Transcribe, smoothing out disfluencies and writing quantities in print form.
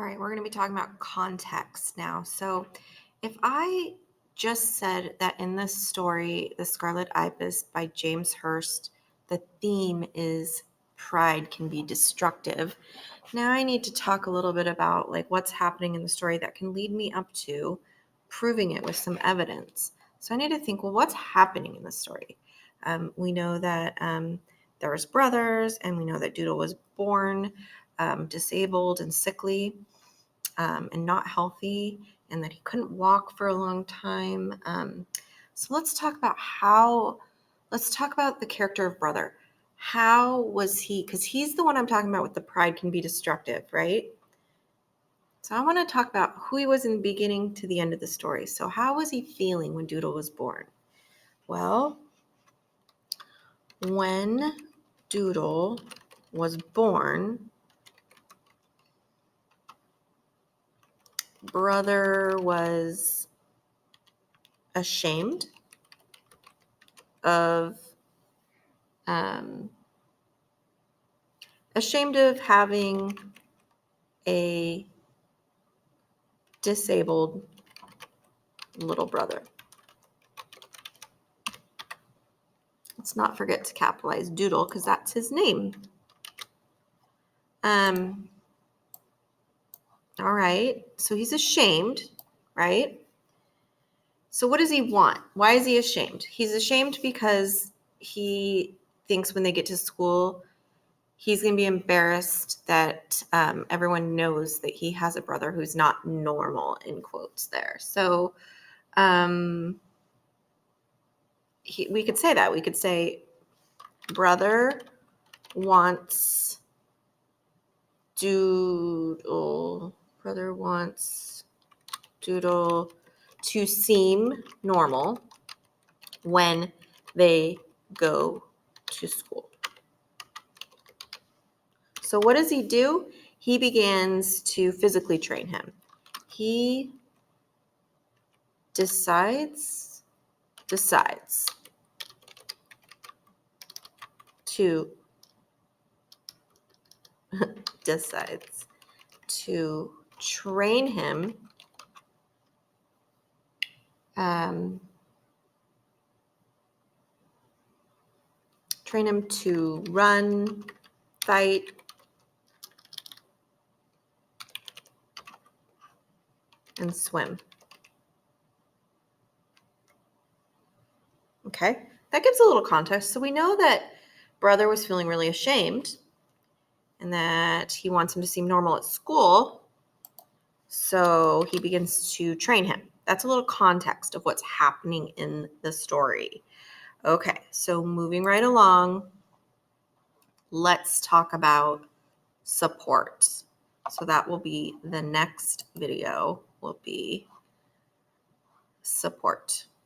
All right, we're going to be talking about context now. So, if I just said that in this story, The Scarlet Ibis by James Hurst, the theme is pride can be destructive. Now I need to talk a little bit about like what's happening in the story that can lead me up to proving it with some evidence. So I need to think, well, what's happening in the story? We know that there was brothers, and we know that Doodle was born disabled and sickly and not healthy, and that he couldn't walk for a long time. So let's talk about the character of brother. How was he? Because he's the one I'm talking about with the pride can be destructive, right? So I want to talk about who he was in the beginning to the end of the story. So how was he feeling when Doodle was born? Well, when Doodle was born, brother was ashamed of um, having a disabled little brother. Let's not forget to capitalize Doodle because that's his name. All right, so he's ashamed, right? So what does he want? Why is he ashamed? He's ashamed because he thinks when they get to school, he's going to be embarrassed that everyone knows that he has a brother who's not normal, in quotes there. So we could say that. We could say brother wants Doodle to seem normal when they go to school. So what does he do? He begins to physically train him. He decides to train him to run, fight, and swim. Okay, that gives a little context. So we know that brother was feeling really ashamed and that he wants him to seem normal at school. So he begins to train him. That's a little context of what's happening in the story. Okay, so moving right along, let's talk about support. So that will be the next video, will be support.